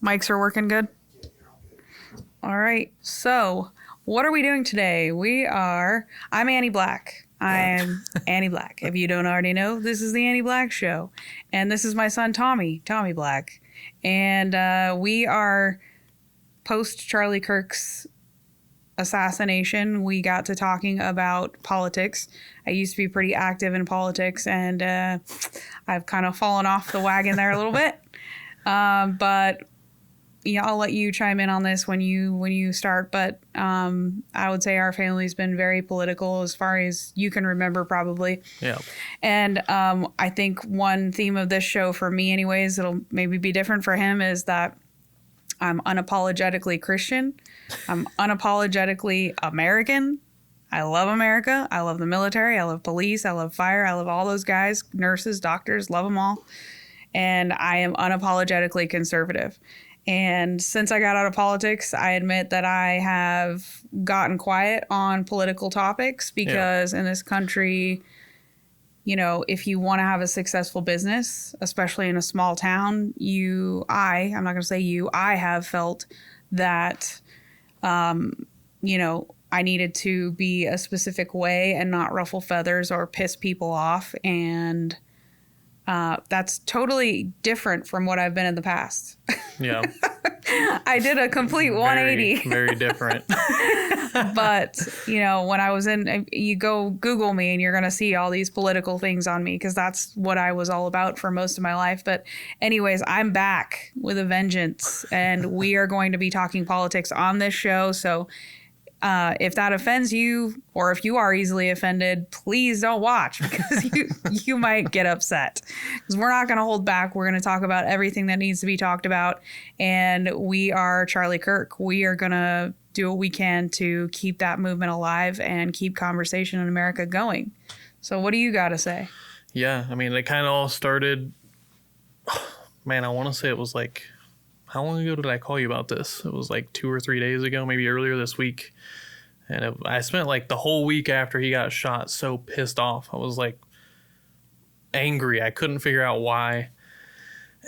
Mics are working good? All right. So, what are we doing today? I'm Annie Black. I'm Annie Black. If you don't already know, this is the Annie Black Show. And this is my son, Tommy Black. And we are post Charlie Kirk's assassination. We got to talking about politics. I used to be pretty active in politics, and I've kind of fallen off the wagon there a little bit. But yeah, I'll let you chime in on this when you start. But I would say our family's been very political as far as you can remember, probably. Yeah. And I think one theme of this show for me, anyways, it'll maybe be different for him, is that I'm unapologetically Christian. I'm unapologetically American. I love America. I love the military. I love police. I love fire. I love all those guys, nurses, doctors, love them all. And I am unapologetically conservative. And since I got out of politics, I admit that I have gotten quiet on political topics because in this country, you know, if you want to have a successful business, especially in a small town, I'm not going to say you, I have felt that, you know, I needed to be a specific way and not ruffle feathers or piss people off. And that's totally different from what I've been in the past. Yeah. I did a complete 180. Very different. But, you know, when I was you go Google me and you're going to see all these political things on me, because that's what I was all about for most of my life. But anyways, I'm back with a vengeance, and we are going to be talking politics on this show. So if that offends you, or if you are easily offended, please don't watch, because you might get upset, because we're not going to hold back. We're going to talk about everything that needs to be talked about. And we are Charlie Kirk. We are going to do what we can to keep that movement alive and keep conversation in America going. So what do you got to say? Yeah. I mean, it kind of all started, man, I want to say it was like, how long ago did I call you about this? It was like 2 or 3 days ago, maybe earlier this week. And I spent like the whole week after he got shot so pissed off. I was like angry. I couldn't figure out why.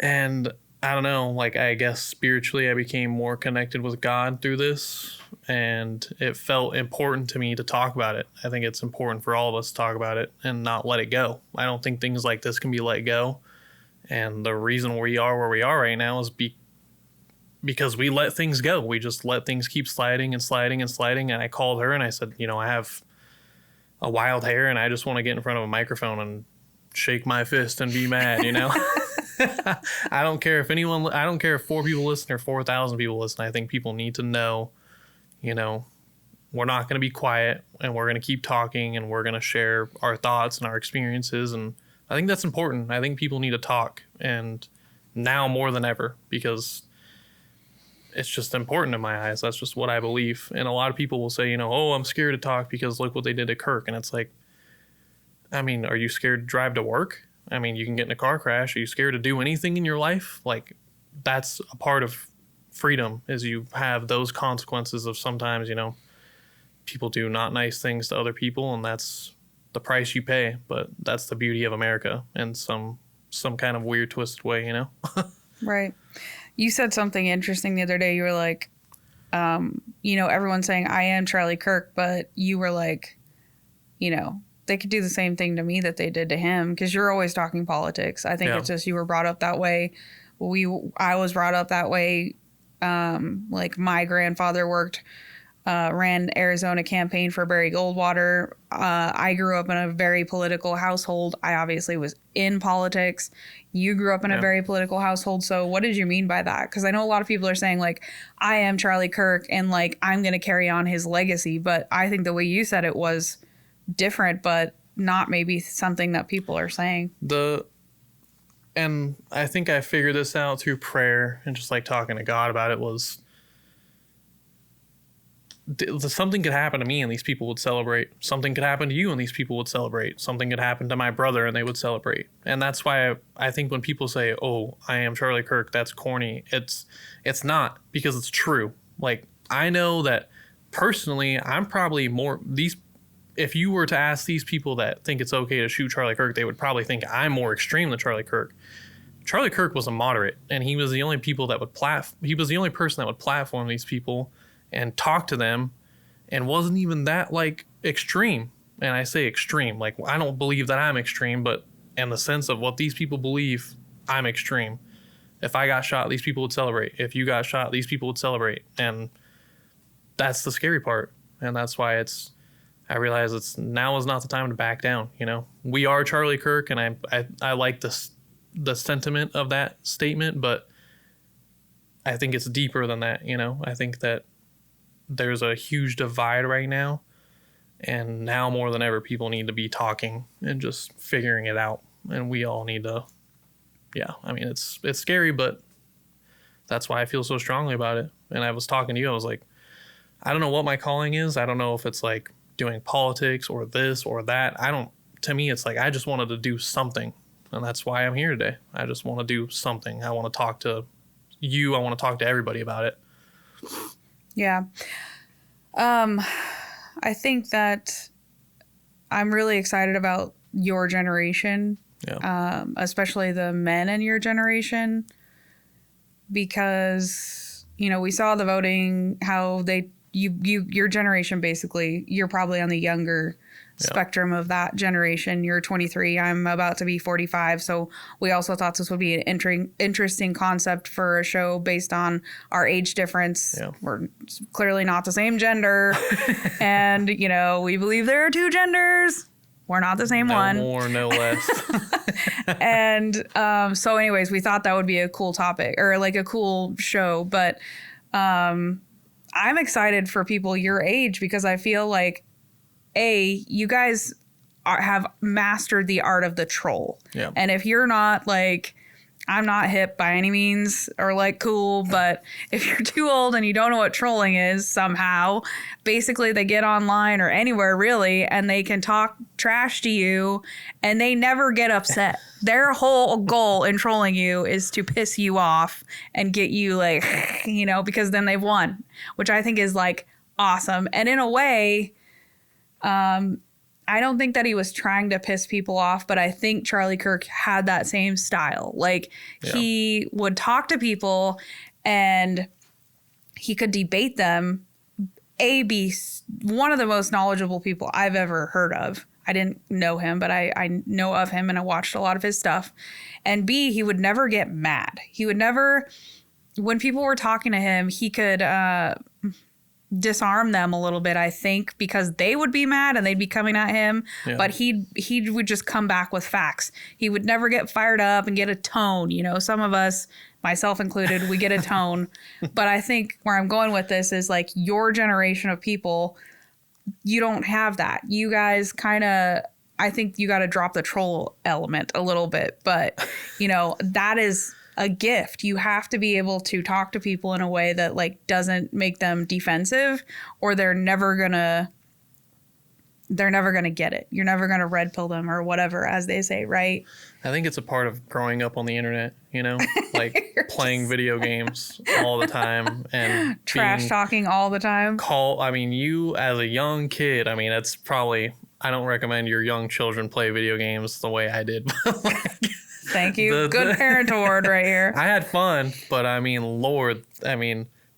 And I don't know, like, I guess spiritually I became more connected with God through this. And it felt important to me to talk about it. I think it's important for all of us to talk about it and not let it go. I don't think things like this can be let go. And the reason we are where we are right now is because we let things go. We just let things keep sliding and sliding and sliding. And I called her and I said, you know, I have a wild hair and I just want to get in front of a microphone and shake my fist and be mad, you know? I don't care if 4 people listen or 4,000 people listen. I think people need to know, you know, we're not going to be quiet, and we're going to keep talking, and we're going to share our thoughts and our experiences. And I think that's important. I think people need to talk, and now more than ever, because it's just important in my eyes. That's just what I believe. And a lot of people will say, you know, oh, I'm scared to talk because look what they did to Kirk. And it's like, I mean, are you scared to drive to work? I mean, you can get in a car crash. Are you scared to do anything in your life? Like, that's a part of freedom, is you have those consequences of sometimes, you know, people do not nice things to other people, and that's the price you pay. But that's the beauty of America in some kind of weird, twisted way, you know? Right. You said something interesting the other day. You were like, you know, everyone's saying I am Charlie Kirk, but you were like, you know, they could do the same thing to me that they did to him, because you're always talking politics. I think it's just you were brought up that way. I was brought up that way. Like, my grandfather ran Arizona campaign for Barry Goldwater. I grew up in a very political household. I obviously was in politics. You grew up in a very political household. So what did you mean by that? Because I know a lot of people are saying, like, I am Charlie Kirk and, like, I'm going to carry on his legacy. But I think the way you said it was different, but not maybe something that people are saying. And I think I figured this out through prayer and just like talking to God about it, was something could happen to me and these people would celebrate. Something could happen to you and these people would celebrate. Something could happen to my brother and they would celebrate. And that's why I think when people say, oh, I am Charlie Kirk, that's corny. It's not, because it's true. Like, I know that personally, I'm probably more if you were to ask these people that think it's okay to shoot Charlie Kirk, they would probably think I'm more extreme than Charlie Kirk. Charlie Kirk was a moderate, and he was the only people that would he was the only person that would platform these people and talk to them, and wasn't even that like extreme. And I say extreme, like I don't believe that I'm extreme, but in the sense of what these people believe, I'm extreme. If I got shot, these people would celebrate. If you got shot, these people would celebrate. And that's the scary part. And that's why I realize now is not the time to back down. You know, we are Charlie Kirk, and I like the sentiment of that statement, but I think it's deeper than that. You know, I think that there's a huge divide right now, and now more than ever, people need to be talking and just figuring it out. And we all need to, I mean, it's scary, but that's why I feel so strongly about it. And I was talking to you, I was like, I don't know what my calling is. I don't know if it's like doing politics or this or that. To me, it's like, I just wanted to do something. And that's why I'm here today. I just want to do something. I want to talk to you. I want to talk to everybody about it. Yeah. I think that I'm really excited about your generation, especially the men in your generation, because, you know, we saw the voting, how your generation, basically, you're probably on the younger spectrum of that generation. You're 23. I'm about to be 45. So we also thought this would be an interesting concept for a show based on our age difference. Yeah. We're clearly not the same gender. And, you know, we believe there are two genders. We're not the same one. No more, no less. And so anyways, we thought that would be a cool topic, or like a cool show. But I'm excited for people your age, because I feel like, you guys have mastered the art of the troll. Yeah. And if you're not like, I'm not hip by any means or like cool, but if you're too old and you don't know what trolling is somehow, basically they get online or anywhere really, and they can talk trash to you and they never get upset. Their whole goal in trolling you is to piss you off and get you like, you know, because then they've won, which I think is like awesome. And in a way, I don't think that he was trying to piss people off, but I think Charlie Kirk had that same style. Like, he would talk to people and he could debate them. Be one of the most knowledgeable people I've ever heard of. I didn't know him, but I know of him and I watched a lot of his stuff. And B, he would never get mad. He would never, when people were talking to him, he could disarm them a little bit, I think, because they would be mad and they'd be coming at him. Yeah. But he would just come back with facts. He would never get fired up and get a tone. You know, some of us, myself included, we get a tone. But I think where I'm going with this is like your generation of people, you don't have that. You guys kind of, I think you got to drop the troll element a little bit. But, you know, that is a gift. You have to be able to talk to people in a way that like doesn't make them defensive, or they're never gonna get it. You're never gonna red pill them or whatever, as they say, right? I think it's a part of growing up on the internet, you know, like playing video games all the time and trash talking all the time. I mean, you as a young kid, I mean, it's probably, I don't recommend your young children play video games the way I did. Thank you. Good parent award right here. I had fun, but I mean,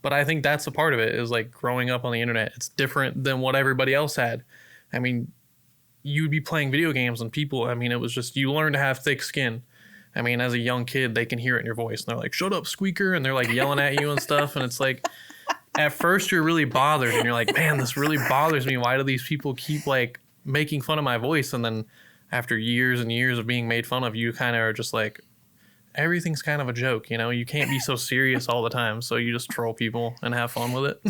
but I think that's a part of it, is like growing up on the internet. It's different than what everybody else had. I mean, you'd be playing video games and people, I mean, it was just, you learn to have thick skin. I mean, as a young kid, they can hear it in your voice and they're like, shut up, squeaker. And they're like yelling at you and stuff. And it's like, at first you're really bothered and you're like, man, this really bothers me. Why do these people keep like making fun of my voice? And then after years and years of being made fun of, you kind of are just like, everything's kind of a joke, you know? You can't be so serious all the time, so you just troll people and have fun with it.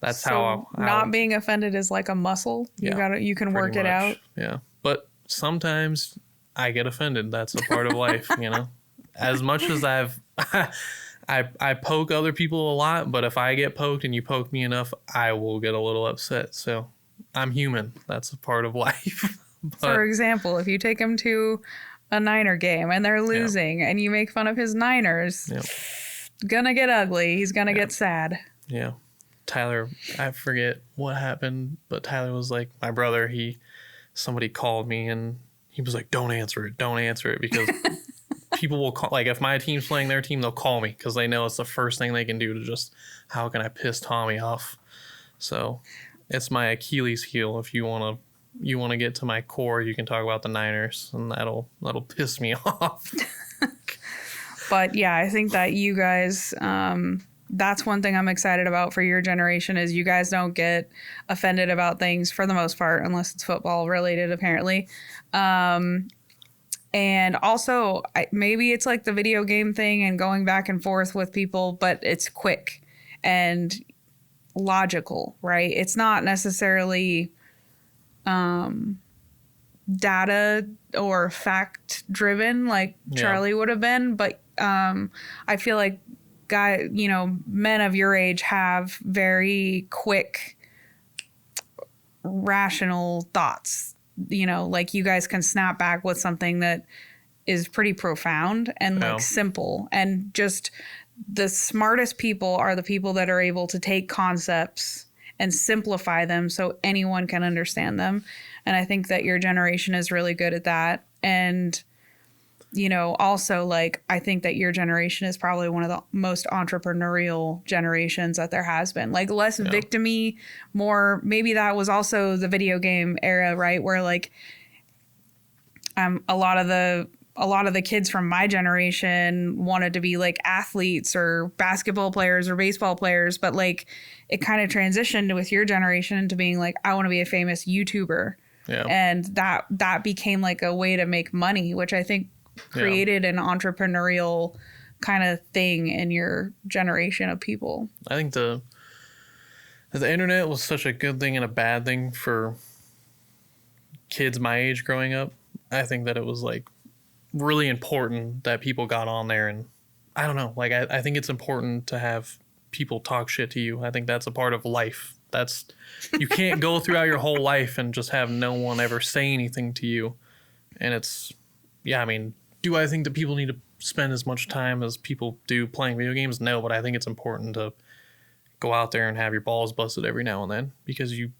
That's so how not being offended is like a muscle. You can work it out. Yeah. But sometimes I get offended. That's a part of life, you know? As much as I poke other people a lot, but if I get poked and you poke me enough, I will get a little upset. So I'm human. That's a part of life. But, for example, if you take him to a Niner game and they're losing and you make fun of his Niners, gonna get ugly. He's gonna get sad. Yeah. Tyler, I forget what happened, but Tyler was like, my brother, somebody called me and he was like, don't answer it, because people will call, like if my team's playing their team, they'll call me because they know it's the first thing they can do to just, how can I piss Tommy off? So it's my Achilles heel. If you want to get to my core, you can talk about the Niners, and that'll piss me off. But yeah, I think that you guys, that's one thing I'm excited about for your generation is you guys don't get offended about things for the most part, unless it's football related, apparently. And also, maybe it's like the video game thing and going back and forth with people, but it's quick and logical, right? It's not necessarily data or fact driven like Charlie would have been, but I feel like men of your age have very quick, rational thoughts. Like you guys can snap back with something that is pretty profound and like simple, and just the smartest people are the people that are able to take concepts and simplify them so anyone can understand them. And I think that your generation is really good at that. And, also like, I think that your generation is probably one of the most entrepreneurial generations that there has been, like less victim-y, more, maybe that was also the video game era, right? Where like, a lot of the kids from my generation wanted to be like athletes or basketball players or baseball players, but like it kind of transitioned with your generation into being like, I want to be a famous YouTuber. Yeah. And that became like a way to make money, which I think created an entrepreneurial kind of thing in your generation of people. I think the internet was such a good thing and a bad thing for kids my age growing up. I think that it was like really important that people got on there, and I don't know, like I think it's important to have people talk shit to you. I think that's a part of life. You can't go throughout your whole life and just have no one ever say anything to you. And it's, do I think that people need to spend as much time as people do playing video games? No, but I think it's important to go out there and have your balls busted every now and then, because you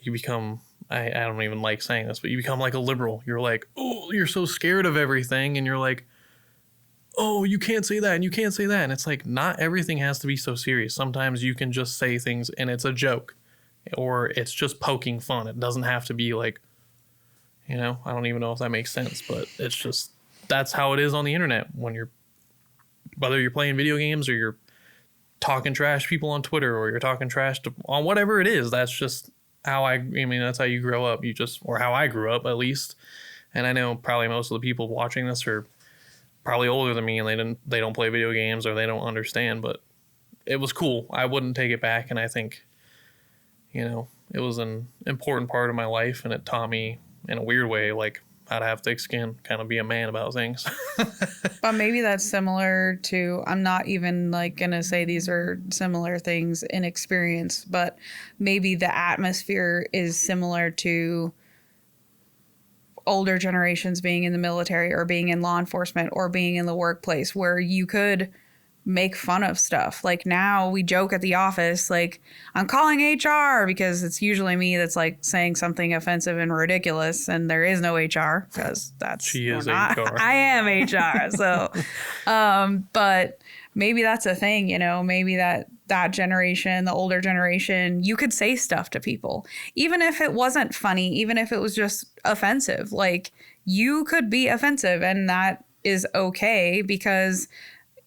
become, I don't even like saying this, but you become like a liberal. You're like, oh, you're so scared of everything. And you're like, oh, you can't say that and you can't say that. And it's like, not everything has to be so serious. Sometimes you can just say things and it's a joke, or it's just poking fun. It doesn't have to be like, I don't even know if that makes sense, but it's just, that's how it is on the internet. Whether you're playing video games or you're talking trash to people on Twitter, or you're talking trash on whatever it is, that's just how that's how you grow up. Or how I grew up, at least. And I know probably most of the people watching this are probably older than me, and they don't play video games, or they don't understand, but it was cool. I wouldn't take it back. And I think, it was an important part of my life, and it taught me in a weird way, like how to have thick skin, kind of be a man about things. But maybe that's similar to, I'm not even like going to say these are similar things in experience, but maybe the atmosphere is similar to older generations being in the military or being in law enforcement or being in the workplace, where you could make fun of stuff. Like now we joke at the office, like, I'm calling HR, because it's usually me that's like saying something offensive and ridiculous, and there is no HR, because she is HR. I am HR. So, but maybe that's a thing, maybe that generation, the older generation, you could say stuff to people, even if it wasn't funny, even if it was just offensive. Like, you could be offensive, and that is okay, because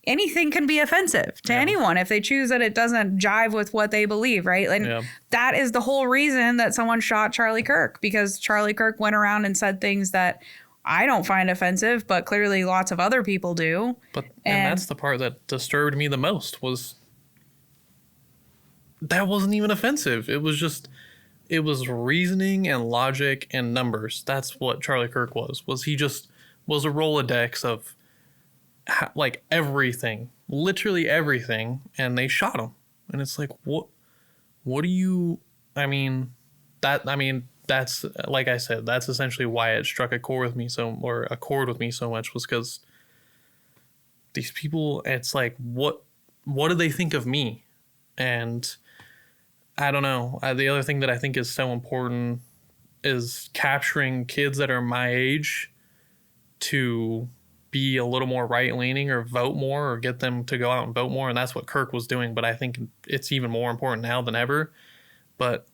anything can be offensive to anyone if they choose that it doesn't jive with what they believe, right? And that is the whole reason that someone shot Charlie Kirk, because Charlie Kirk went around and said things that I don't find offensive, but clearly lots of other people do. And that's the part that disturbed me the most, was that wasn't even offensive. It was reasoning and logic and numbers. That's what Charlie Kirk was he just was a Rolodex of like everything, literally everything, and they shot him. And it's like, what do you, that's, like I said, that's essentially why it struck a chord with me so much, was because these people, it's like, what do they think of me? And I don't know. The other thing that I think is so important is capturing kids that are my age to be a little more right leaning or vote more or get them to go out and vote more. And that's what Kirk was doing. But I think it's even more important now than ever. But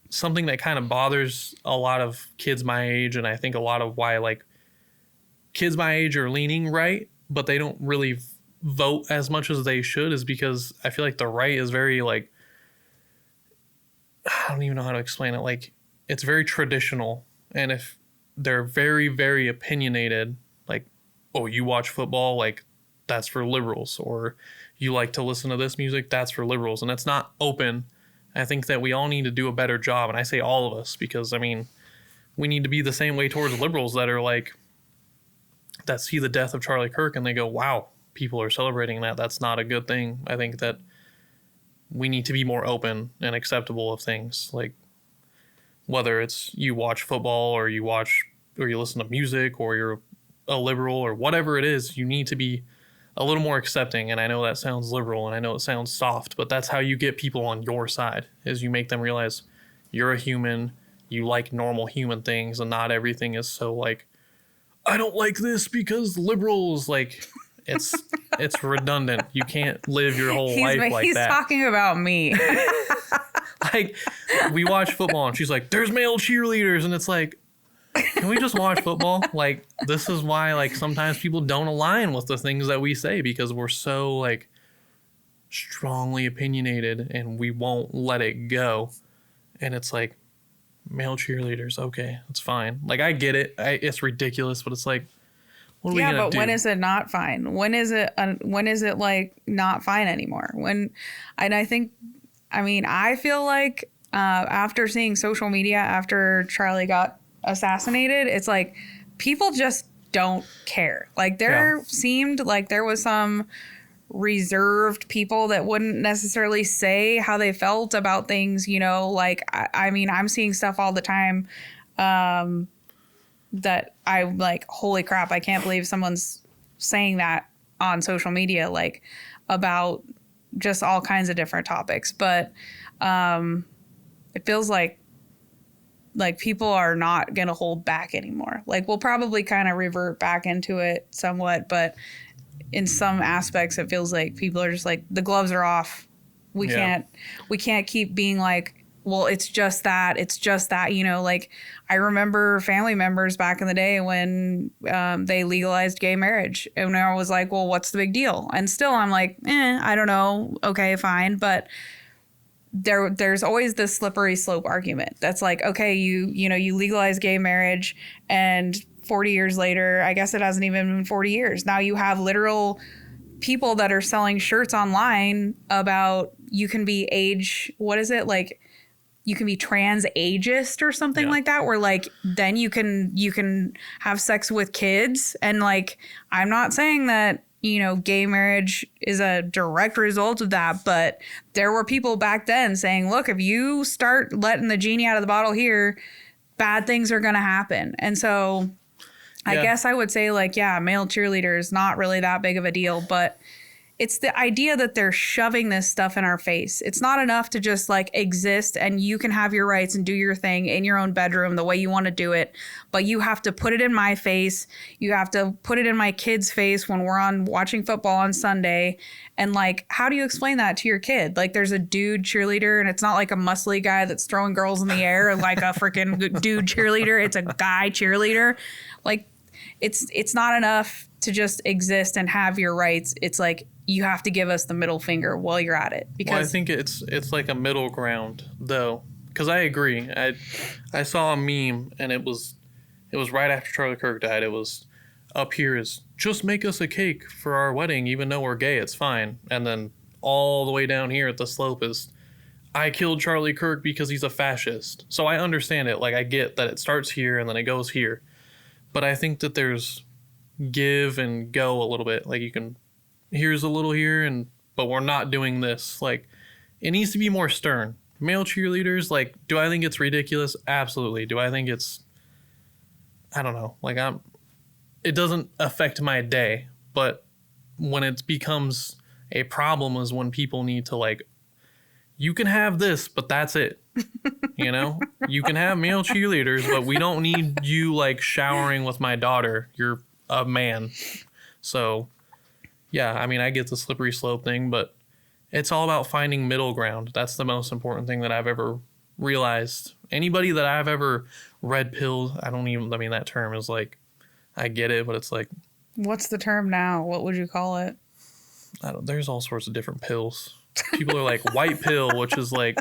something that kind of bothers a lot of kids my age, and I think a lot of why like kids my age are leaning right, but they don't really vote as much as they should, is because I feel like the right is very like, I don't even know how to explain it. Like, it's very traditional. And if they're very, very opinionated, like, oh, you watch football, like, that's for liberals. Or you like to listen to this music, that's for liberals. And it's not open. I think that we all need to do a better job. And I say all of us because, I mean, we need to be the same way towards liberals that are like, that see the death of Charlie Kirk and they go, wow, people are celebrating that. That's not a good thing. I think that we need to be more open and acceptable of things. Like, whether it's you watch football or you listen to music or you're a liberal or whatever it is, you need to be a little more accepting. And I know that sounds liberal and I know it sounds soft, but that's how you get people on your side, is you make them realize you're a human, you like normal human things, and not everything is so like, I don't like this because liberals, like, it's redundant. You can't live your whole life like that. He's talking about me. Like, we watch football and she's like, there's male cheerleaders. And it's like, can we just watch football? Like, this is why, like, sometimes people don't align with the things that we say because we're so, like, strongly opinionated and we won't let it go. And it's like, male cheerleaders, okay, that's fine. Like, I get it. It's ridiculous, but it's like, what are we gonna do? Yeah, but when is it not fine? When is it like not fine anymore? And I think, I mean, I feel like after seeing social media after Charlie got assassinated, it's like people just don't care. Like, seemed like there was some reserved people that wouldn't necessarily say how they felt about things, you know, like, I mean, I'm seeing stuff all the time that I'm like, holy crap, I can't believe someone's saying that on social media, like, about just all kinds of different topics. But it feels like people are not going to hold back anymore. Like, we'll probably kind of revert back into it somewhat, but in some aspects it feels like people are just like, the gloves are off. We can't keep being like, well, it's just that, you know. Like, I remember family members back in the day when they legalized gay marriage, and I was like, well, what's the big deal? And still I'm like, I don't know. Okay, fine. But there's always this slippery slope argument that's like, okay, you know, you legalize gay marriage, and 40 years later, I guess it hasn't even been 40 years. Now you have literal people that are selling shirts online about you can be you can be trans ageist or something like that, where like then you can have sex with kids. And like, I'm not saying that, you know, gay marriage is a direct result of that, but there were people back then saying, look, if you start letting the genie out of the bottle here, bad things are going to happen. And so I guess I would say, like, yeah, male cheerleader is not really that big of a deal, but it's the idea that they're shoving this stuff in our face. It's not enough to just like exist and you can have your rights and do your thing in your own bedroom the way you want to do it. But you have to put it in my face. You have to put it in my kid's face when we're on watching football on Sunday. And like, how do you explain that to your kid? Like, there's a dude cheerleader and it's not like a muscly guy that's throwing girls in the air like a freaking dude cheerleader. It's a guy cheerleader. Like, it's not enough to just exist and have your rights. It's like, you have to give us the middle finger while you're at it. Because I think it's like a middle ground though, because I agree. I saw a meme and it was right after Charlie Kirk died. It was, up here is just make us a cake for our wedding, even though we're gay, it's fine. And then all the way down here at the slope is, I killed Charlie Kirk because he's a fascist. So I understand it. Like, I get that it starts here and then it goes here. But I think that there's give and go a little bit. Like, you can, here's a little here, but we're not doing this. Like, it needs to be more stern. Male cheerleaders, like, do I think it's ridiculous? Absolutely. Do I think it's, I don't know. Like, it doesn't affect my day. But when it becomes a problem is when people need to, like, you can have this, but that's it. You know, you can have male cheerleaders, but we don't need you like showering with my daughter. You're a man. So, yeah, I mean, I get the slippery slope thing, but it's all about finding middle ground. That's the most important thing that I've ever realized. Anybody that I've ever red pilled, I mean, that term is like, I get it, but it's like, What's the term now? What would you call it? there's all sorts of different pills. People are like white pill, which is like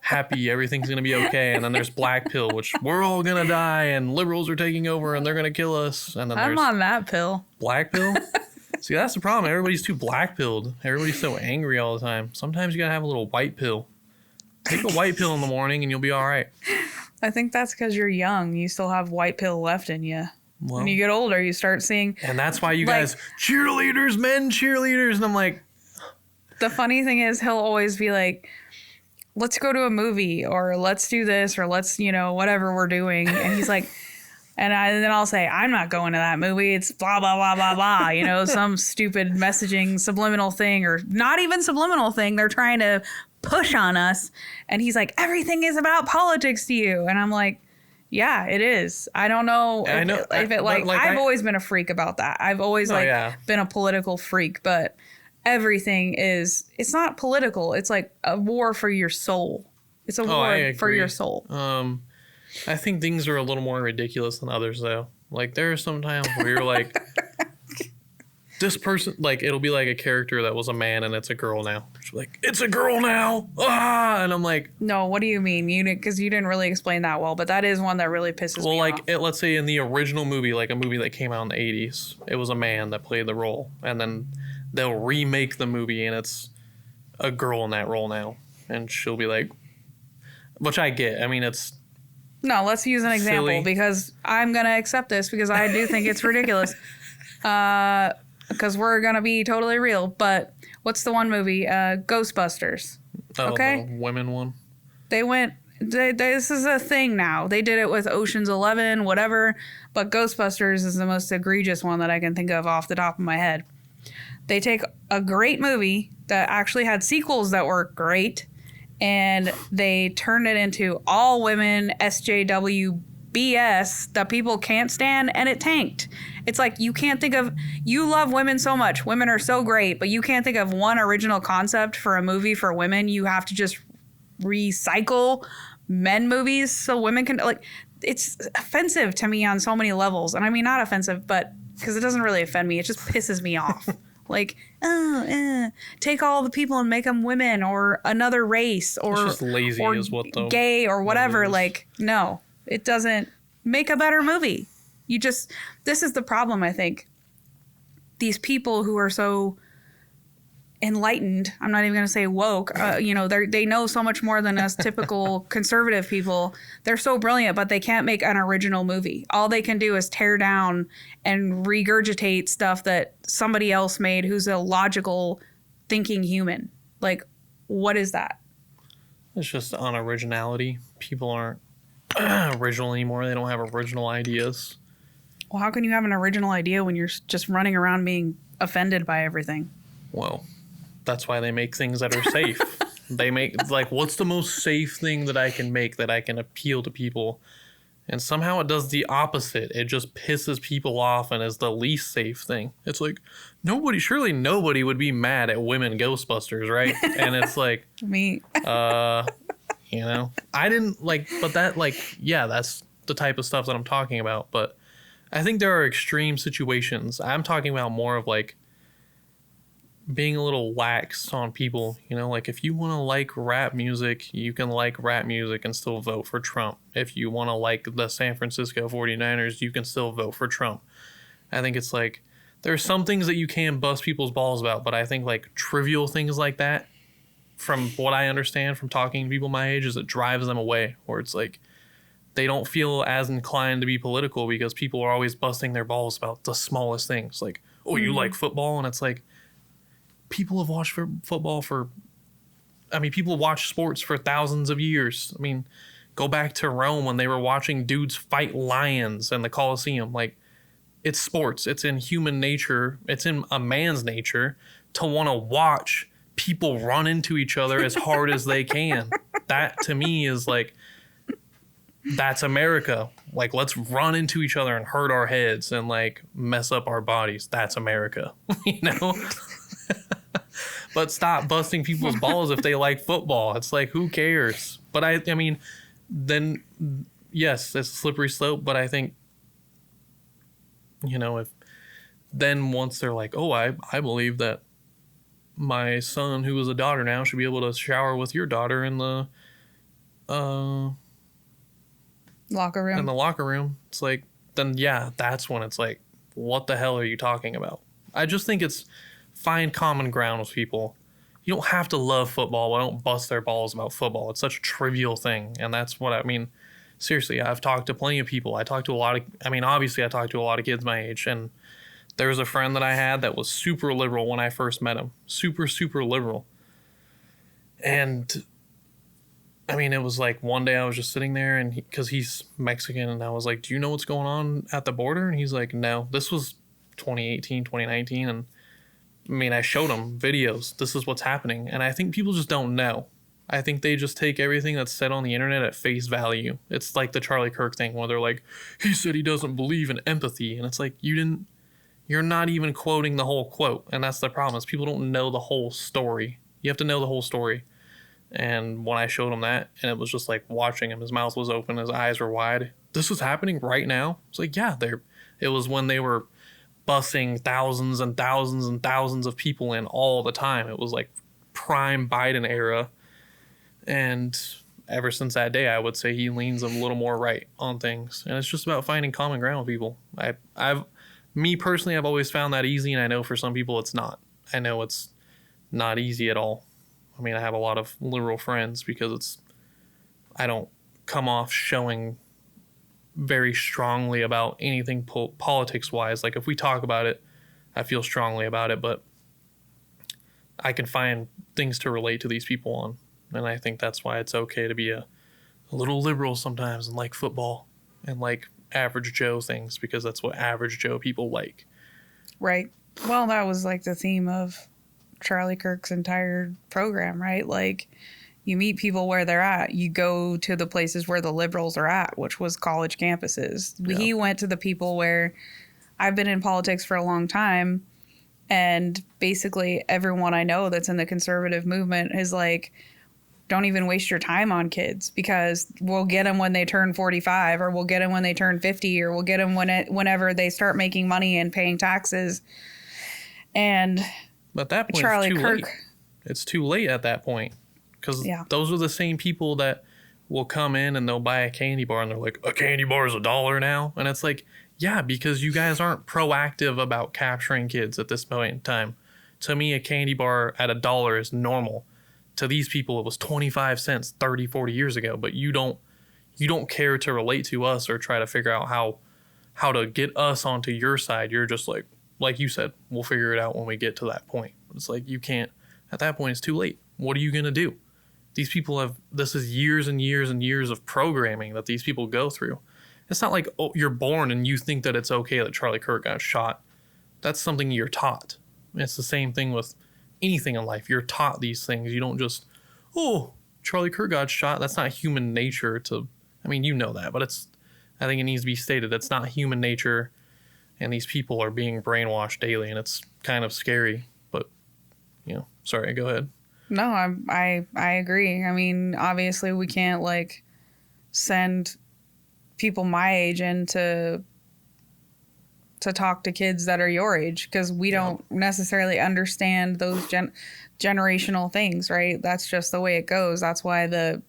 happy, everything's going to be okay. And then there's black pill, which we're all going to die and liberals are taking over and they're going to kill us. And then I'm there's on that pill. black pill. See, that's the problem. Everybody's too black pilled. Everybody's so angry all the time. Sometimes you got to have a little white pill. Take a white pill in the morning and you'll be all right. I think that's because you're young. You still have white pill left in you. Well, when you get older, you start seeing... And that's why you guys, cheerleaders, men cheerleaders. And I'm like... The funny thing is he'll always be like, let's go to a movie or let's do this or let's, whatever we're doing. And he's like... And then I'll say, I'm not going to that movie. It's blah, blah, blah, blah, blah. Some stupid messaging subliminal thing or not even subliminal thing. They're trying to push on us. And he's like, everything is about politics to you. And I'm like, yeah, it is. I don't know I've always been a freak about that. I've always been a political freak, but everything it's not political. It's like a war for your soul. It's a war for your soul. I think things are a little more ridiculous than others, though. Like, there are some times where you're like, this person, like, it'll be like a character that was a man and it's a girl now. She's like, it's a girl now. Ah! And I'm like... No, what do you mean? Because you didn't really explain that well, but that is one that really pisses me off. Let's say in the original movie, like a movie that came out in the 80s, it was a man that played the role. And then they'll remake the movie and it's a girl in that role now. And she'll be like... Which I get. I mean, it's... No, let's use an example silly. Because I'm going to accept this because I do think it's ridiculous. Because we're going to be totally real. But what's the one movie? Ghostbusters. Oh, okay? The women one? This is a thing now. They did it with Ocean's 11, whatever. But Ghostbusters is the most egregious one that I can think of off the top of my head. They take a great movie that actually had sequels that were great. And they turned it into all women SJW BS that people can't stand, and it tanked. It's like you love women so much. Women are so great, but you can't think of one original concept for a movie for women. You have to just recycle men movies so women can, it's offensive to me on so many levels. And I mean, not offensive, but because it doesn't really offend me. It just pisses me off. Like, take all the people and make them women or another race or it's just lazy or is what the gay or whatever. Like, no, it doesn't make a better movie. This is the problem, I think. These people who are so enlightened, I'm not even going to say woke, they know so much more than us typical conservative people. They're so brilliant, but they can't make an original movie. All they can do is tear down and regurgitate stuff that somebody else made who's a logical thinking human. Like, what is that? It's just unoriginality. People aren't original anymore. They don't have original ideas. Well, how can you have an original idea when you're just running around being offended by everything? Well, that's why they make things that are safe. They make, what's the most safe thing that I can make that I can appeal to people? And somehow it does the opposite. It just pisses people off and is the least safe thing. It's like, surely nobody would be mad at women Ghostbusters, right? And it's like... Me. I didn't but that, that's the type of stuff that I'm talking about. But I think there are extreme situations. I'm talking about more of being a little lax on people, if you want to like rap music, you can like rap music and still vote for Trump. If you want to like the San Francisco 49ers, you can still vote for Trump. I think it's there are some things that you can bust people's balls about, but I think trivial things like that, from what I understand from talking to people my age, is it drives them away, or it's they don't feel as inclined to be political because people are always busting their balls about the smallest things. You like football? And it's people have watched football people watch sports for thousands of years. I mean, go back to Rome when they were watching dudes fight lions in the Colosseum. It's sports. It's in human nature. It's in a man's nature to want to watch people run into each other as hard as they can. That, to me, is that's America. Like, let's run into each other and hurt our heads and like mess up our bodies. That's America, you know? But stop busting people's balls if they like football. It's like, who cares? But I mean, then yes, it's a slippery slope. But I think, you know, if then once they're like, oh, I believe that my son, who is a daughter now, should be able to shower with your daughter in the Locker room. in the locker room. It's like, then yeah, that's when it's like, what the hell are you talking about? I just think it's find common ground with people. You don't have to love football, but don't bust their balls about football. It's such a trivial thing, and that's what I mean. Seriously, I've talked to plenty of people. Obviously I talked to a lot of kids my age, and there was a friend that I had that was super liberal when I first met him. Super, super liberal. And I mean, it was like one day I was just sitting there, and because he's Mexican, and I was like, do you know what's going on at the border? And he's like, no. This was 2018, 2019, and I mean, I showed him videos. This is what's happening. And I think people just don't know. I think they just take everything that's said on the internet at face value. It's like the Charlie Kirk thing where they're like, he said he doesn't believe in empathy. And it's like, you're not even quoting the whole quote. And that's the problem, is people don't know the whole story. You have to know the whole story. And when I showed him that, and it was just like watching him, his mouth was open, his eyes were wide. This was happening right now. It's like, yeah, it was when they were busing thousands and thousands and thousands of people in all the time. It was like prime Biden era. And ever since that day, I would say he leans a little more right on things. And it's just about finding common ground with people. Me personally, I've always found that easy, and I know for some people it's not. I know it's not easy at all. I mean, I have a lot of liberal friends because I don't come off showing very strongly about anything politics wise. Like if we talk about it, I feel strongly about it, but I can find things to relate to these people on. And I think that's why it's okay to be a little liberal sometimes and like football and like average Joe things, because that's what average Joe people like. Right. Well, that was like the theme of Charlie Kirk's entire program, right? Like, you meet people where they're at. You go to the places where the liberals are at, which was college campuses. Yeah. He went to the people where I've been in politics for a long time, and basically everyone I know that's in the conservative movement is like, don't even waste your time on kids, because we'll get them when they turn 45, or we'll get them when they turn 50, or we'll get them whenever they start making money and paying taxes. And but that point, Charlie Kirk, late. It's too late at that point, because those are the same people that will come in and they'll buy a candy bar and they're like, a candy bar is $1 now. And it's like, yeah, because you guys aren't proactive about capturing kids at this point in time. To me, a candy bar at $1 is normal. To these people, it was 25 cents 30, 40 years ago. But you don't care to relate to us or try to figure out how to get us onto your side. You're just like you said, we'll figure it out when we get to that point. It's like, you can't. At that point, it's too late. What are you going to do? These people this is years and years and years of programming that these people go through. It's not like, oh, you're born and you think that it's okay that Charlie Kirk got shot. That's something you're taught. It's the same thing with anything in life. You're taught these things. You don't just, oh, Charlie Kirk got shot. That's not human nature I mean, you know that, but I think it needs to be stated. That's not human nature. And these people are being brainwashed daily, and it's kind of scary. But, sorry, go ahead. No, I agree. I mean, obviously we can't send people my age in to talk to kids that are your age, because we don't necessarily understand those generational things, right? That's just the way it goes. That's why the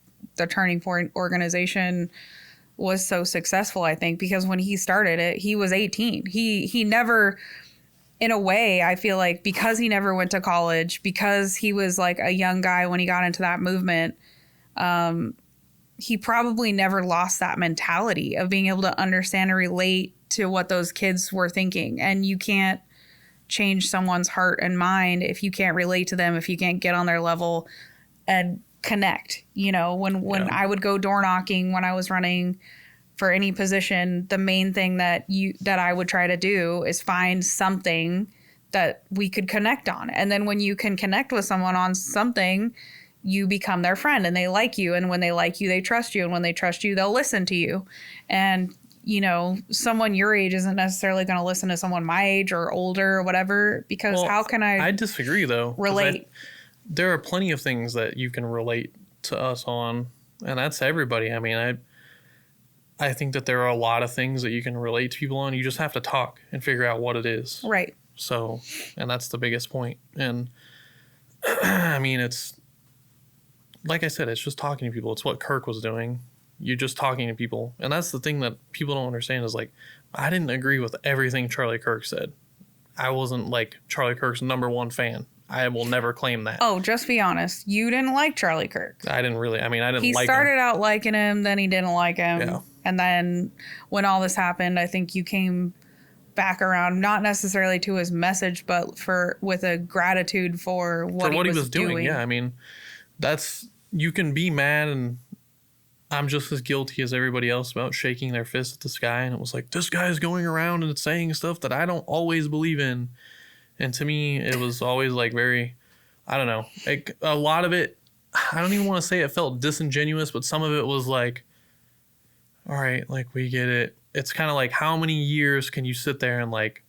Turning Point organization was so successful, I think, because when he started it, he was 18. He never, in a way, I feel like, because he never went to college, because he was like a young guy when he got into that movement, he probably never lost that mentality of being able to understand and relate to what those kids were thinking. And you can't change someone's heart and mind if you can't relate to them, if you can't get on their level and connect. When I would go door knocking when I was running for any position, the main thing that I would try to do is find something that we could connect on. And then when you can connect with someone on something, you become their friend and they like you. And when they like you, they trust you. And when they trust you, they'll listen to you. And, you know, someone your age isn't necessarily going to listen to someone my age or older or whatever, because how can I disagree, though. Relate? There are plenty of things that you can relate to us on, and that's everybody. I mean, I think that there are a lot of things that you can relate to people on. You just have to talk and figure out what it is. Right. So, and that's the biggest point. And I mean, it's, like I said, it's just talking to people. It's what Kirk was doing. You're just talking to people. And that's the thing that people don't understand is, like, I didn't agree with everything Charlie Kirk said. I wasn't, like, Charlie Kirk's #1 fan. I will never claim that. Oh, just be honest. You didn't like Charlie Kirk. I didn't really. I mean, I didn't like him. He started out liking him, then he didn't like him. Yeah. And then when all this happened, I think you came back around, not necessarily to his message, but with a gratitude for what he was doing. Yeah, I mean, you can be mad, and I'm just as guilty as everybody else about shaking their fist at the sky. And it was like, this guy's going around and saying stuff that I don't always believe in. And to me, it was always like very, I don't know, like a lot of it, I don't even want to say it felt disingenuous, but some of it was like, all right, like, we get it. It's kind of like, how many years can you sit there and, like,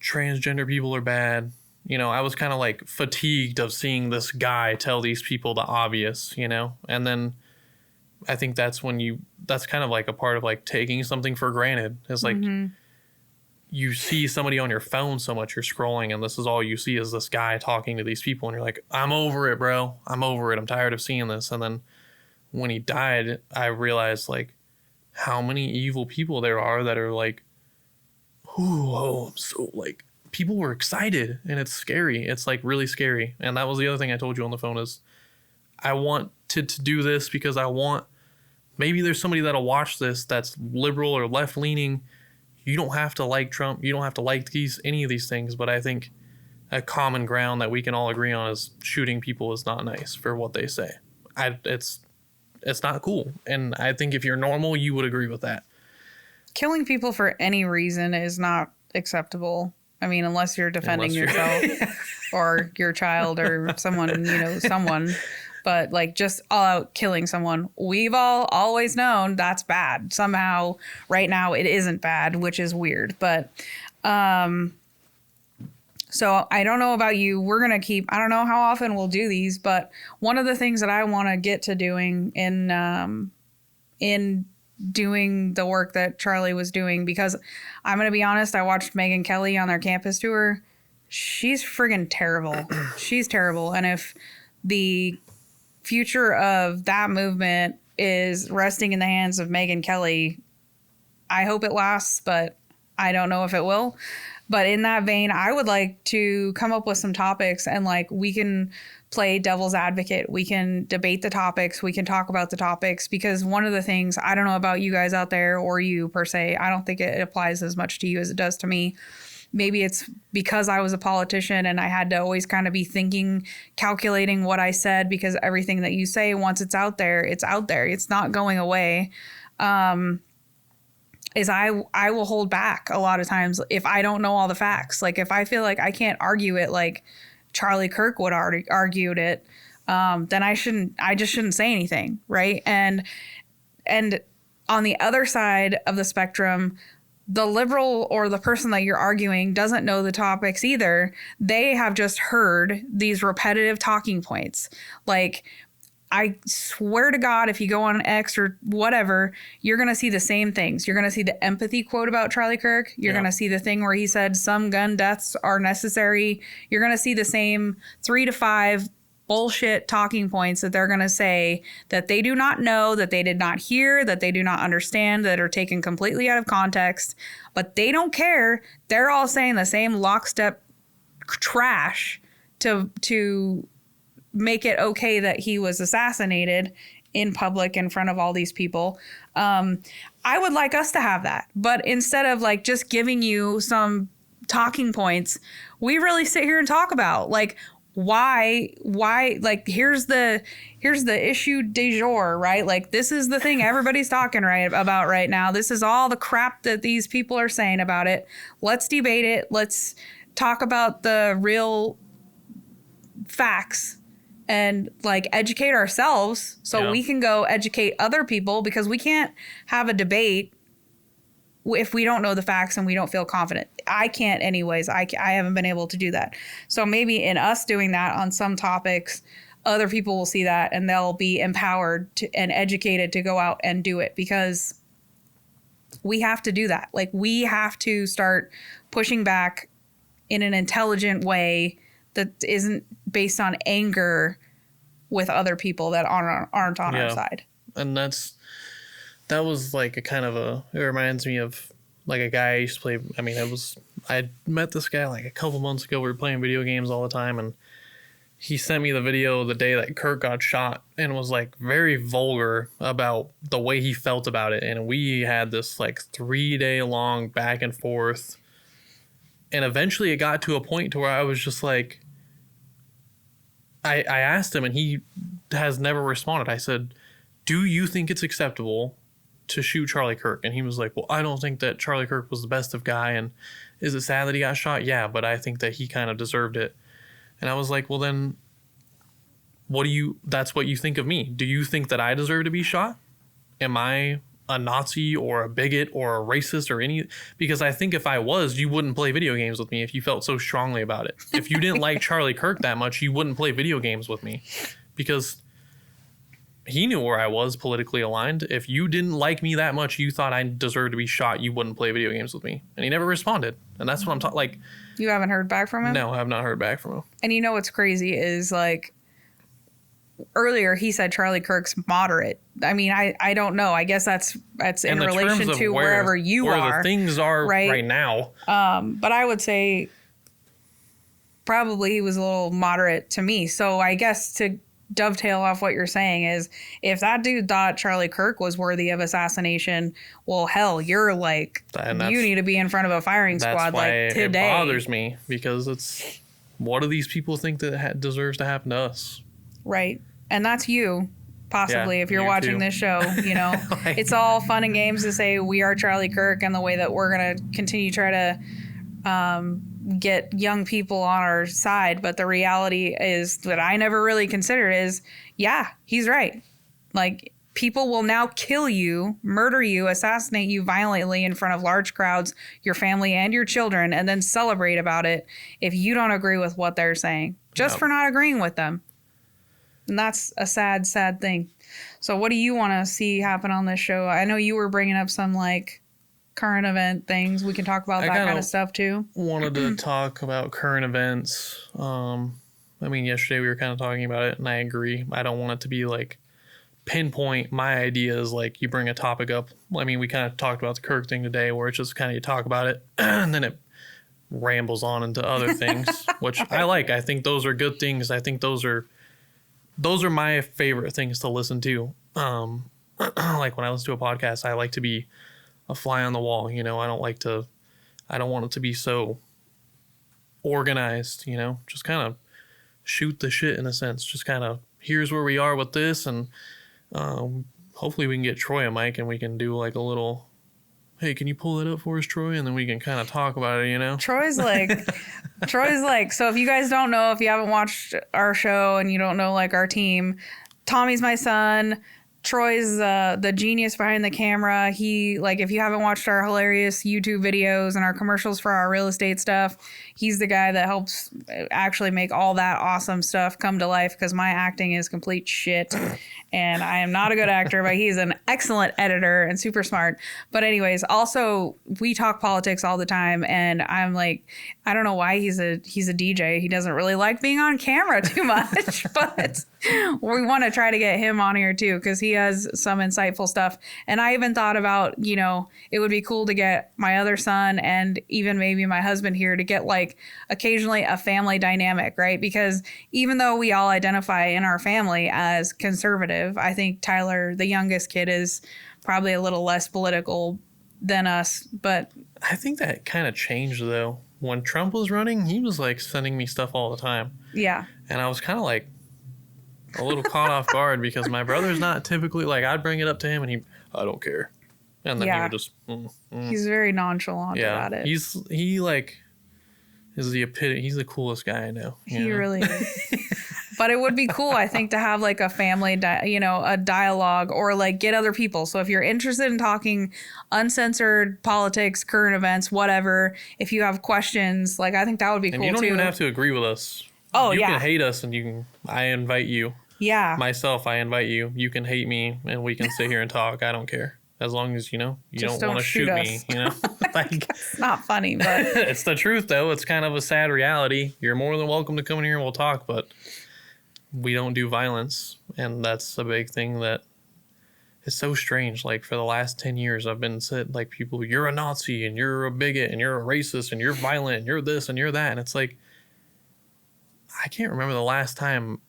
transgender people are bad? You know, I was kind of like fatigued of seeing this guy tell these people the obvious, you know? And then I think that's kind of like a part of, like, taking something for granted. It's like, you see somebody on your phone so much, you're scrolling, and this is all you see is this guy talking to these people, and you're like, I'm over it, bro. I'm over it. I'm tired of seeing this. And then when he died, I realized, like, how many evil people there are that are like, I'm so, like, people were excited, and it's scary. It's, like, really scary. And that was the other thing I told you on the phone is I wanted to do this because maybe there's somebody that'll watch this that's liberal or left leaning. You don't have to like Trump. You don't have to like any of these things. But I think a common ground that we can all agree on is shooting people is not nice for what they say. It's not cool. And I think if you're normal, you would agree with that. Killing people for any reason is not acceptable. I mean, unless you're defending yourself or your child or someone, someone. But, like, just all out killing someone, we've all always known that's bad. Somehow, right now, it isn't bad, which is weird. But, so I don't know about you. We're going to I don't know how often we'll do these, but one of the things that I want to get to doing in doing the work that Charlie was doing, because I'm going to be honest, I watched Megyn Kelly on their campus tour. She's friggin' terrible. She's terrible. And if the future of that movement is resting in the hands of Megyn Kelly, I hope it lasts, but I don't know if it will. But in that vein, I would like to come up with some topics, and, like, we can play devil's advocate. We can debate the topics. We can talk about the topics, because one of the things, I don't know about you guys out there or you per se, I don't think it applies as much to you as it does to me. Maybe it's because I was a politician and I had to always kind of be thinking, calculating what I said, because everything that you say, once it's out there, it's out there. It's not going away. Is I will hold back a lot of times if I don't know all the facts. Like, if I feel like I can't argue it like Charlie Kirk would argued it, then I just shouldn't say anything, right? And on the other side of the spectrum, the liberal or the person that you're arguing doesn't know the topics either. They have just heard these repetitive talking points. Like, I swear to God, if you go on X or whatever, you're going to see the same things. You're going to see the empathy quote about Charlie Kirk. You're going to see the thing where he said some gun deaths are necessary. You're going to see the same 3 to 5 bullshit talking points that they're going to say that they do not know, that they did not hear, that they do not understand, that are taken completely out of context. But they don't care. They're all saying the same lockstep trash to make it okay that he was assassinated in public in front of all these people. I would like us to have that. But instead of, like, just giving you some talking points, we really sit here and talk about, like, why, like, here's the issue du jour, right? Like, this is the thing everybody's talking about right now. This is all the crap that these people are saying about it. Let's debate it. Let's talk about the real facts and like educate ourselves so we can go educate other people, because we can't have a debate if we don't know the facts and we don't feel confident. I can't anyways. I haven't been able to do that. So maybe in us doing that on some topics, other people will see that and they'll be empowered and educated to go out and do it, because we have to do that. Like, we have to start pushing back in an intelligent way that isn't based on anger with other people that aren't on our side. And that was like a kind of it reminds me of like a guy I used to play. I mean, I met this guy like a couple months ago. We were playing video games all the time, and he sent me the video the day that Kirk got shot and was like very vulgar about the way he felt about it. And we had this like 3-day long back and forth. And eventually it got to a point to where I was just like, I asked him, and he has never responded. I said, do you think it's acceptable to shoot Charlie Kirk? And he was like, well, I don't think that Charlie Kirk was the best of guy. And is it sad that he got shot? Yeah, but I think that he kind of deserved it. And I was like, well, then that's what you think of me. Do you think that I deserve to be shot? Am I a Nazi or a bigot or a racist or any? Because I think if I was, you wouldn't play video games with me if you felt so strongly about it. If you didn't like Charlie Kirk that much, you wouldn't play video games with me, because he knew where I was politically aligned. If you didn't like me that much, you thought I deserved to be shot, you wouldn't play video games with me. And he never responded. And that's what I'm talking like. You haven't heard back from him? No, I have not heard back from him. And you know what's crazy is, like, earlier he said Charlie Kirk's moderate. I mean, I don't know. I guess that's in relation to wherever you are. Where the things are right now. But I would say probably he was a little moderate to me. So I guess to dovetail off what you're saying is, if that dude thought Charlie Kirk was worthy of assassination, well, hell, you're like, you need to be in front of a firing squad like today. It bothers me, because it's, what do these people think that deserves to happen to us? Right. And that's you, possibly, if you're watching this show, you know. It's all fun and games to say we are Charlie Kirk and the way that we're going to continue to try to get young people on our side. But the reality is that I never really considered is, yeah, he's right. Like, people will now kill you, murder you, assassinate you violently in front of large crowds, your family and your children, and then celebrate about it if you don't agree with what they're saying, just for not agreeing with them. And that's a sad, sad thing. So what do you want to see happen on this show? I know you were bringing up some like current event things. We can talk about that kind of stuff too. Wanted to talk about current events. I mean, yesterday we were kind of talking about it, and I agree. I don't want it to be like pinpoint. My idea is like, you bring a topic up. I mean, we kind of talked about the Kirk thing today, where it's just kind of you talk about it and then it rambles on into other things, which I like. I think those are good things. I think those are my favorite things to listen to. Like when I listen to a podcast, I like to be a fly on the wall. You know, I don't want it to be so organized, you know, just kind of shoot the shit in a sense. Just kind of, here's where we are with this. And hopefully we can get Troy a mic and we can do like a little, hey, can you pull that up for us, Troy? And then we can kind of talk about it, you know? Troy's like, so if you guys don't know, if you haven't watched our show and you don't know like our team, Tommy's my son. Troy's the genius behind the camera. He, like, if you haven't watched our hilarious YouTube videos and our commercials for our real estate stuff, he's the guy that helps actually make all that awesome stuff come to life, because my acting is complete shit. And I am not a good actor, but he's an excellent editor and super smart. But anyways, also we talk politics all the time, and I'm like, I don't know why he's a DJ. He doesn't really like being on camera too much, but we want to try to get him on here too, because he has some insightful stuff. And I even thought about, you know, it would be cool to get my other son and even maybe my husband here to get like occasionally a family dynamic, right? Because even though we all identify in our family as conservative, I think Tyler, the youngest kid, is probably a little less political than us. But I think that kind of changed though. When Trump was running, he was like sending me stuff all the time. Yeah. And I was kind of like a little caught off guard, because my brother's not typically like, I'd bring it up to him and I don't care. And then he would just, He's very nonchalant about it. He like is the epitome. He's the coolest guy I know. He really is. But it would be cool, I think, to have like a family, a dialogue, or like get other people. So if you're interested in talking uncensored politics, current events, whatever, if you have questions, like I think that would be cool too. And you don't even have to agree with us. Oh, you yeah. can hate us, and I invite you. Yeah. Myself, I invite you. You can hate me, and we can sit here and talk. I don't care. As long as, you Just don't want to shoot us. me, Like, It's not funny, but it's the truth, though. It's kind of a sad reality. You're more than welcome to come in here and we'll talk, but we don't do violence. And that's a big thing that is so strange. Like, for the last 10 years, I've been said, like, people, you're a Nazi, and you're a bigot, and you're a racist, and you're violent, and you're this, and you're that. And it's like, I can't remember the last time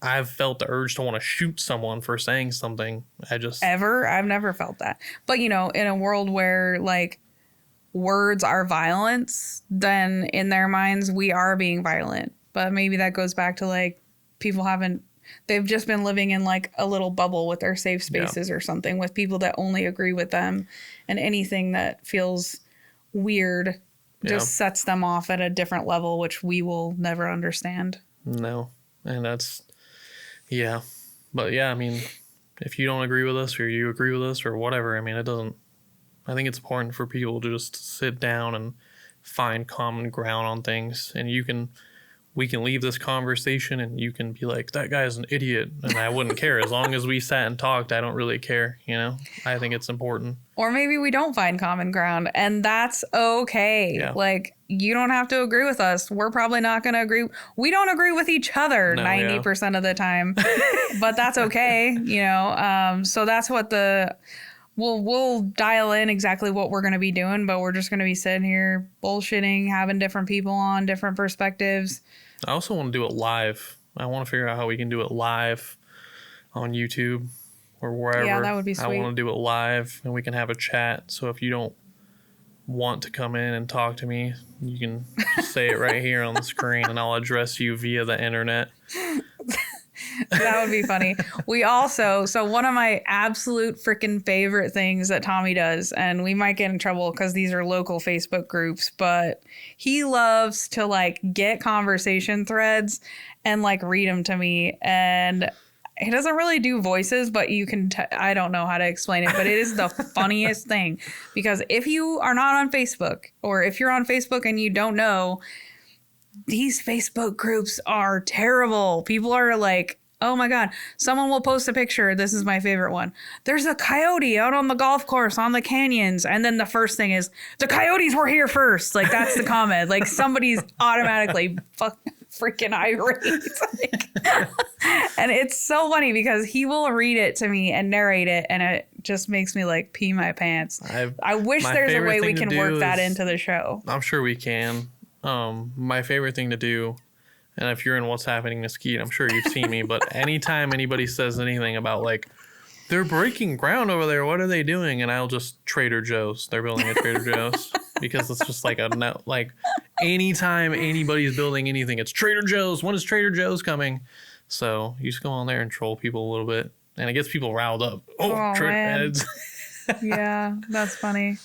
I've felt the urge to want to shoot someone for saying something. I've never felt that. But, in a world where like words are violence, then in their minds, we are being violent. But maybe that goes back to like they've just been living in like a little bubble with their safe spaces or something, with people that only agree with them, and anything that feels weird just sets them off at a different level, which we will never understand. No. And that's, yeah. But yeah, I mean, if you don't agree with us or you agree with us or whatever, I mean, I think it's important for people to just sit down and find common ground on things. And we can leave this conversation and you can be like, that guy's an idiot. And I wouldn't care. As long as we sat and talked, I don't really care. I think it's important. Or maybe we don't find common ground, and that's okay. Yeah. Like, you don't have to agree with us. We're probably not going to agree. We don't agree with each other 90% of the time, but that's okay. So that's what we'll dial in exactly what we're going to be doing, but we're just going to be sitting here bullshitting, having different people on, different perspectives. I also want to do it live. I want to figure out how we can do it live on YouTube or wherever. Yeah, that would be sweet. I want to do it live and we can have a chat. So if you don't want to come in and talk to me, you can say it right here on the screen and I'll address you via the internet. That would be funny. So one of my absolute freaking favorite things that Tommy does, and we might get in trouble because these are local Facebook groups, but he loves to like get conversation threads and like read them to me. And he doesn't really do voices, but you can, I don't know how to explain it, but it is the funniest thing, because if you are not on Facebook, or if you're on Facebook and you don't know, these Facebook groups are terrible. People are like, oh my God, someone will post a picture. This is my favorite one. There's a coyote out on the golf course on the canyons. And then the first thing is, the coyotes were here first. Like, that's the comment. Like, somebody's automatically freaking irate. And it's so funny because he will read it to me and narrate it, and it just makes me like pee my pants. I wish there's a way we can work that into the show. I'm sure we can. My favorite thing to do, and if you're in What's Happening Mesquite, I'm sure you've seen me, but anytime anybody says anything about like, they're breaking ground over there, what are they doing? And I'll just Trader Joe's. They're building a Trader Joe's because it's just like anytime anybody's building anything, it's Trader Joe's. When is Trader Joe's coming? So you just go on there and troll people a little bit, and it gets people riled up. Man. Yeah, that's funny.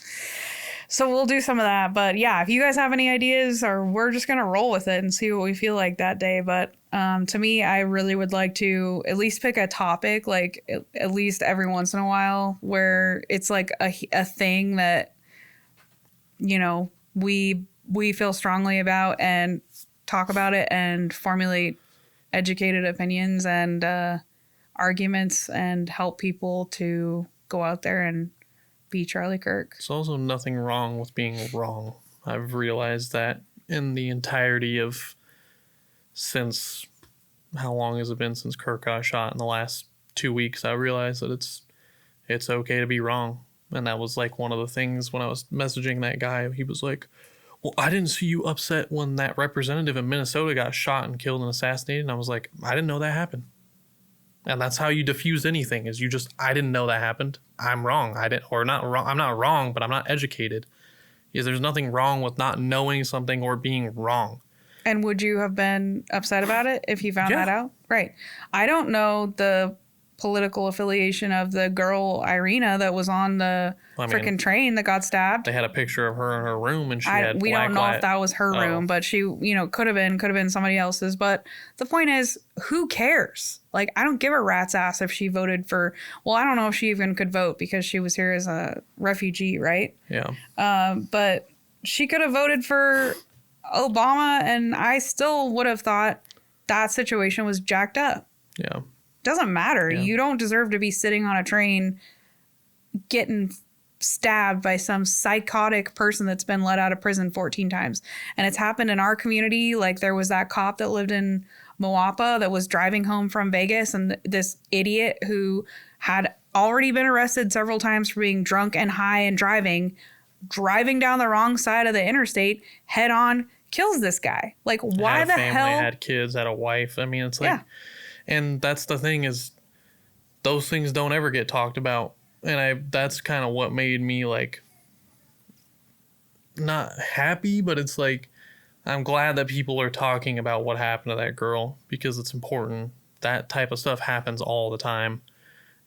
So we'll do some of that. But yeah, if you guys have any ideas, or we're just going to roll with it and see what we feel like that day. But to me, I really would like to at least pick a topic, like at least every once in a while, where it's like a thing that, we feel strongly about, and talk about it and formulate educated opinions and arguments, and help people to go out there and be Charlie Kirk. There's also nothing wrong with being wrong. I've realized that in the entirety of since, how long has it been since Kirk got shot? In the last 2 weeks, I realized that it's okay to be wrong. And that was like one of the things when I was messaging that guy. He was like, well, I didn't see you upset when that representative in Minnesota got shot and killed and assassinated. And I was like, I didn't know that happened. And that's how you diffuse anything, is I didn't know that happened. I'm wrong. I'm not wrong, but I'm not educated. There's nothing wrong with not knowing something or being wrong. And would you have been upset about it if you found that out? Right. I don't know the political affiliation of the girl Irina that was on the freaking train that got stabbed. They had a picture of her in her room, and we don't know if that was her room, but she, could have been somebody else's. But the point is, who cares? Like, I don't give a rat's ass if she voted for. Well, I don't know if she even could vote because she was here as a refugee, right? Yeah. But she could have voted for Obama, and I still would have thought that situation was jacked up. Yeah. Doesn't matter. Yeah. You don't deserve to be sitting on a train getting stabbed by some psychotic person that's been let out of prison 14 times. And it's happened in our community. Like, there was that cop that lived in Moapa that was driving home from Vegas, and this idiot who had already been arrested several times for being drunk and high and driving down the wrong side of the interstate head on, kills this guy. Like, why the hell? Had kids, had a wife. I mean, it's like, and that's the thing, is those things don't ever get talked about. And that's kind of what made me, like, not happy, but it's like, I'm glad that people are talking about what happened to that girl, because it's important. That type of stuff happens all the time.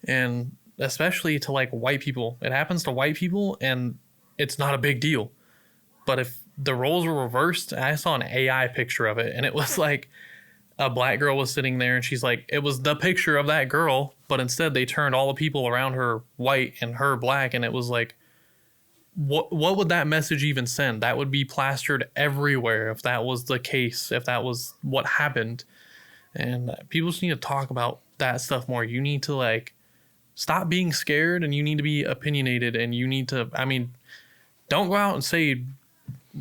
And especially to, like, white people. It happens to white people, and it's not a big deal. But if the roles were reversed, I saw an AI picture of it, and it was like a black girl was sitting there, and she's like, it was the picture of that girl, but instead they turned all the people around her white and her black, and it was like, what would that message even send? That would be plastered everywhere if that was the case, if that was what happened. And people just need to talk about that stuff more. You need to, like, stop being scared, and you need to be opinionated, and you need to, I mean, don't go out and say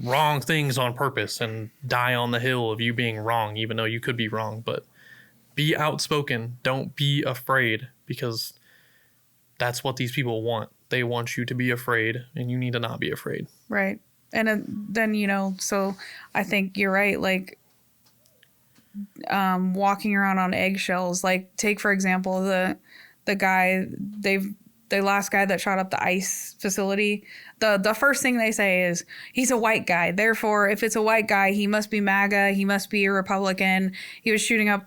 wrong things on purpose and die on the hill of you being wrong, even though you could be wrong. But be outspoken. Don't be afraid, because that's what these people want. They want you to be afraid, and you need to not be afraid. Right. And then, so I think you're right. Like, walking around on eggshells, like, take, for example, the guy, the last guy that shot up the ICE facility. The first thing they say is, he's a white guy. Therefore, if it's a white guy, he must be MAGA. He must be a Republican. He was shooting up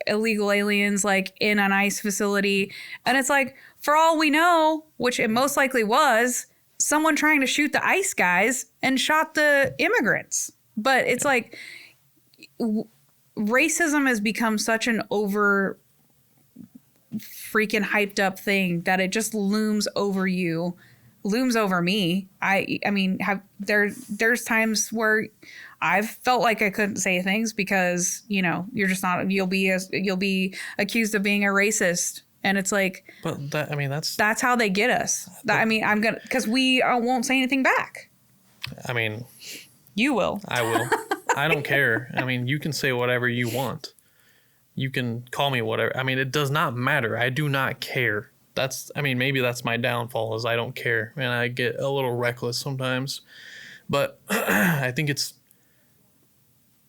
illegal aliens, like, in an ICE facility. And it's like, for all we know, which it most likely was, someone trying to shoot the ICE guys and shot the immigrants. But it's like, racism has become such an over freaking hyped up thing that it just looms over me. I mean, there's times where I've felt like I couldn't say things because, you're just not, you'll be accused of being a racist. And it's like, but that's how they get us. Because we won't say anything back. I mean, you will. I will. I don't care. I mean, you can say whatever you want. You can call me whatever. I mean, it does not matter. I do not care. Maybe that's my downfall, is I don't care. And I get a little reckless sometimes. But I think it's,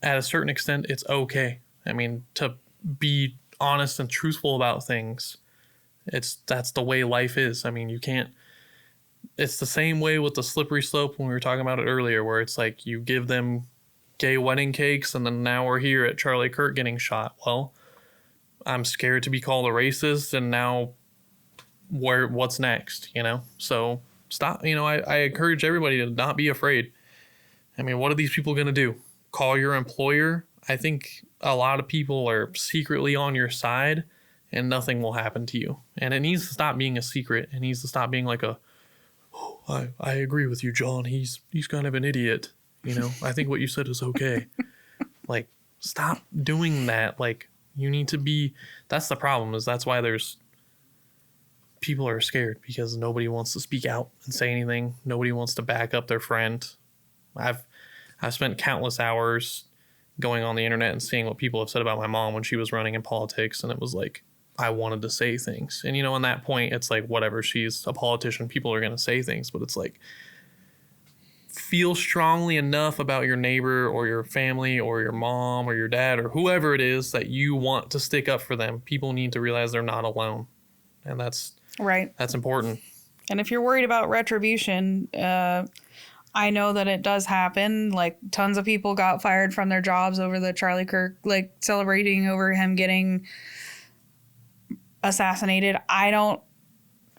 at a certain extent, it's okay. I mean, to be honest and truthful about things, that's the way life is. I mean, you can't, it's the same way with the slippery slope when we were talking about it earlier, where it's like you give them gay wedding cakes, and then now we're here at Charlie Kirk getting shot. Well, I'm scared to be called a racist, and now what's next, So stop. I encourage everybody to not be afraid. I mean, what are these people going to do? Call your employer? I think a lot of people are secretly on your side, and nothing will happen to you. And it needs to stop being a secret. It needs to stop being like I agree with you, John. He's kind of an idiot. I think what you said is okay. Like, stop doing that. Like, you need to be, that's the problem, is that's why people are scared, because nobody wants to speak out and say anything. Nobody wants to back up their friend. I've spent countless hours going on the internet and seeing what people have said about my mom when she was running in politics. And it was like, I wanted to say things. And, on that point, it's like, whatever, she's a politician, people are going to say things. But it's like, feel strongly enough about your neighbor or your family or your mom or your dad or whoever it is that you want to stick up for them. People need to realize they're not alone. And that's right. That's important. And if you're worried about retribution, I know that it does happen. Like, tons of people got fired from their jobs over the Charlie Kirk, like, celebrating over him getting assassinated. I don't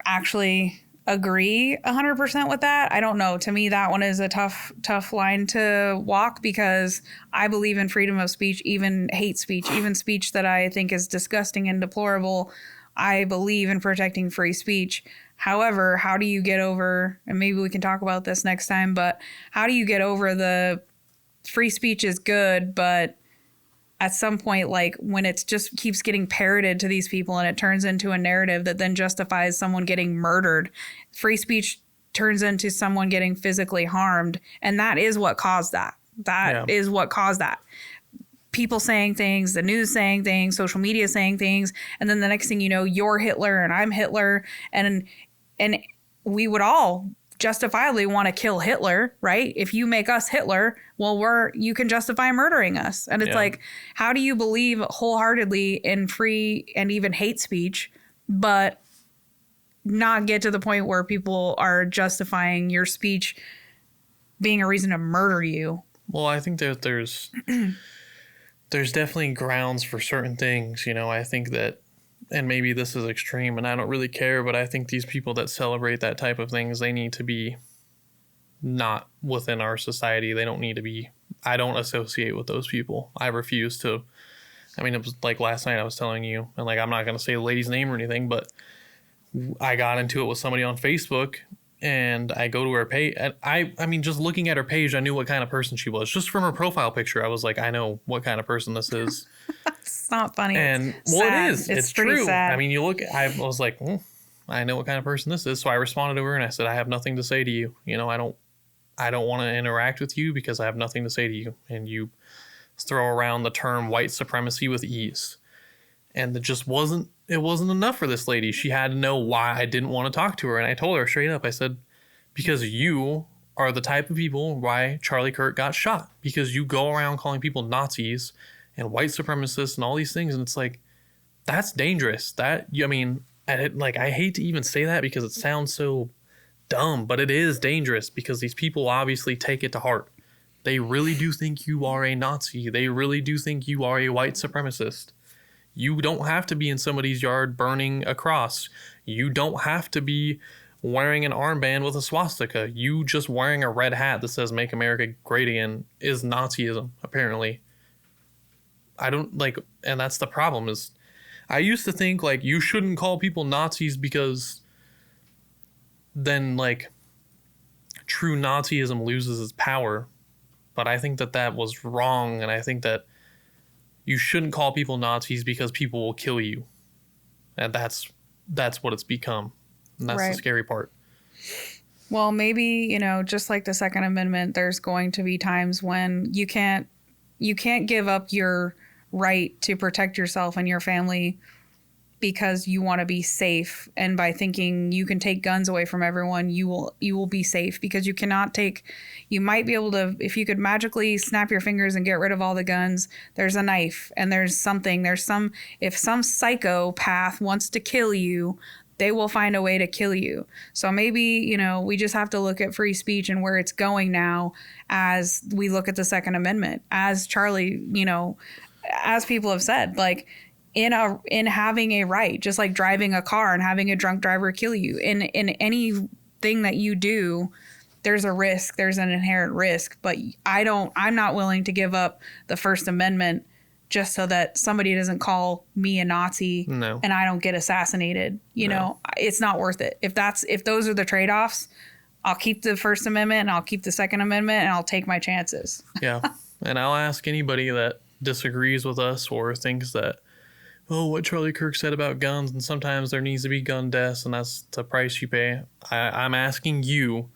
actually agree 100% with that. I don't know. To me, that one is a tough line to walk, because I believe in freedom of speech, even hate speech, even speech that I think is disgusting and deplorable. I believe in protecting free speech. However, how do you get over, and maybe we can talk about this next time, but how do you get over the free speech is good, but at some point, like when it just keeps getting parroted to these people and it turns into a narrative that then justifies someone getting murdered, free speech turns into someone getting physically harmed. And that is what caused that. That is what caused that. People saying things, the news saying things, social media saying things. And then the next thing you know, you're Hitler and I'm Hitler. And we would all justifiably want to kill Hitler, right? If you make us Hitler, well, you can justify murdering us. And it's like, how do you believe wholeheartedly in free and even hate speech, but not get to the point where people are justifying your speech being a reason to murder you? Well, I think that there's definitely grounds for certain things. You know, I think that, and maybe this is extreme and I don't really care, but I think these people that celebrate that type of things, they need to be not within our society. They don't need to be. I don't associate with those people. I refuse to. I mean, it was like last night I was telling you, and like I'm not going to say the lady's name or anything, but I got into it with somebody on Facebook, and I go to her page. And I mean, just looking at her page, I knew what kind of person she was. Just from her profile picture, I was like, I know what kind of person this is. It's not funny. And it's well, sad. it is. It's pretty true. sad. I mean, you look. I was like, I know what kind of person this is. So I responded to her and I said, I have nothing to say to you. You know, I don't want to interact with you because I have nothing to say to you. And you throw around the term white supremacy with ease. And it just wasn't enough for this lady. She had to know why I didn't want to talk to her. And I told her straight up, I said, because you are the type of people why Charlie Kirk got shot. Because you go around calling people Nazis and white supremacists and all these things. And it's like, that's dangerous. I hate to even say that because it sounds so dumb, but it is dangerous because these people obviously take it to heart. They really do think you are a Nazi. They really do think you are a white supremacist. You don't have to be in somebody's yard burning a cross. You don't have to be wearing an armband with a swastika. You just wearing a red hat that says "Make America Great Again" is Nazism, apparently. I don't like, and that's the problem is, I used to think like you shouldn't call people Nazis because then like true Nazism loses its power. But I think that was wrong, and I think that you shouldn't call people Nazis because people will kill you. And that's what it's become. And that's the scary part. Well, maybe, you know, just like the Second Amendment, there's going to be times when you can't give up your right to protect yourself and your family because you want to be safe. And by thinking you can take guns away from everyone, you will be safe, because you might be able to, if you could magically snap your fingers and get rid of all the guns, there's a knife and if some psychopath wants to kill you, they will find a way to kill you. So maybe, you know, we just have to look at free speech and where it's going now as we look at the Second Amendment. As Charlie, you know, as people have said, like in having a right, just like driving a car and having a drunk driver kill you. In anything that you do, there's a risk, there's an inherent risk. But I'm not willing to give up the First Amendment just so that somebody doesn't call me a Nazi and I don't get assassinated. You know, it's not worth it. If those are the trade-offs, I'll keep the First Amendment and I'll keep the Second Amendment and I'll take my chances. Yeah. And I'll ask anybody that disagrees with us or thinks that, what Charlie Kirk said about guns, and sometimes there needs to be gun deaths and that's the price you pay. I'm asking you,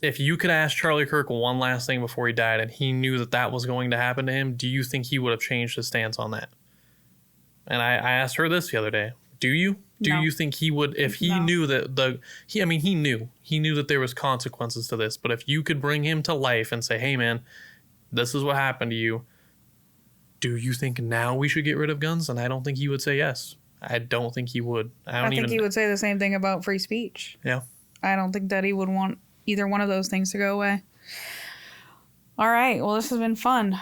if you could ask Charlie Kirk one last thing before he died and he knew that was going to happen to him, do you think he would have changed his stance on that? And I asked her this the other day. Do you? Do you think he would, if he knew that he knew that there was consequences to this, but if you could bring him to life and say, hey man, this is what happened to you, do you think now we should get rid of guns? And I don't think he would say yes. I don't think he would. I think he would say the same thing about free speech. Yeah. I don't think that he would want either one of those things to go away. All right. Well, this has been fun.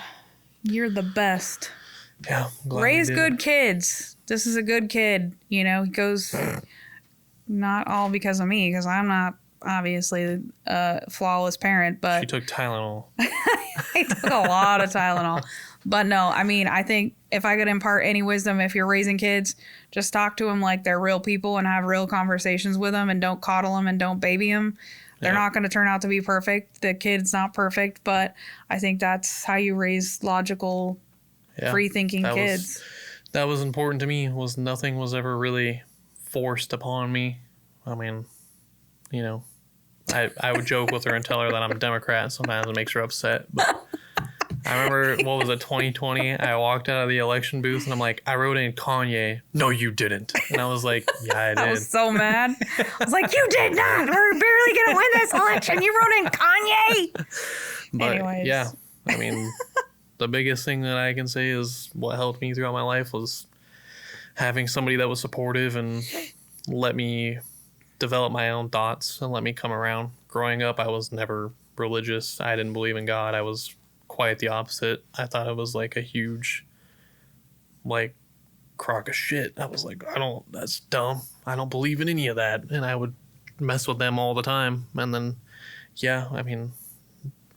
You're the best. Yeah. I'm glad we Raise did good it. kids. This is a good kid. You know, he goes not all because of me, because I'm not obviously a flawless parent, but She took Tylenol. I took a lot of Tylenol. But no, I mean, I think if I could impart any wisdom, if you're raising kids, just talk to them like they're real people and have real conversations with them, and don't coddle them and don't baby them. They're Yeah. not going to turn out to be perfect. The kid's not perfect, but I think that's how you raise logical, Yeah. free-thinking That kids. that was important to me. Was nothing was ever really forced upon me. I mean, you know, I would joke with her and tell her that I'm a Democrat. Sometimes it makes her upset. But I remember, what was it, 2020? I walked out of the election booth and I'm like, I wrote in Kanye. No, you didn't. And I was like, yeah, I I did. was so mad. I was like, you did not. We're barely going to win this election. You wrote in Kanye. But Anyways. yeah, I mean, the biggest thing that I can say is what helped me throughout my life was having somebody that was supportive and let me develop my own thoughts and let me come around. Growing up, I was never religious. I didn't believe in God. I was quite the opposite. I thought it was like a huge, like, crock of shit. I was like, that's dumb. I don't believe in any of that. And I would mess with them all the time. And then, yeah, I mean,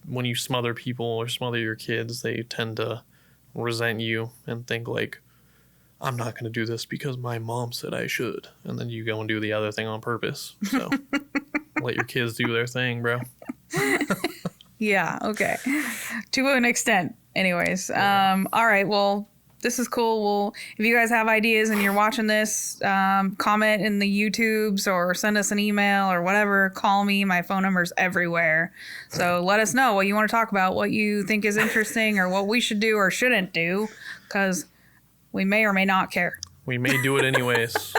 when you smother people or smother your kids, they tend to resent you and think like, I'm not going to do this because my mom said I should. And then you go and do the other thing on purpose. So let your kids do their thing, bro. Yeah, okay. To an extent. Anyways. All right, well, this is cool. Well, if you guys have ideas and you're watching this, comment in the YouTubes or send us an email or whatever. Call me. My phone number's everywhere. So let us know what you want to talk about, what you think is interesting, or what we should do or shouldn't do, because we may or may not care. We may do it anyways.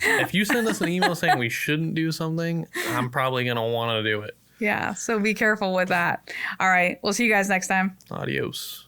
If you send us an email saying we shouldn't do something, I'm probably going to want to do it. Yeah, so be careful with that. All right, we'll see you guys next time. Adios.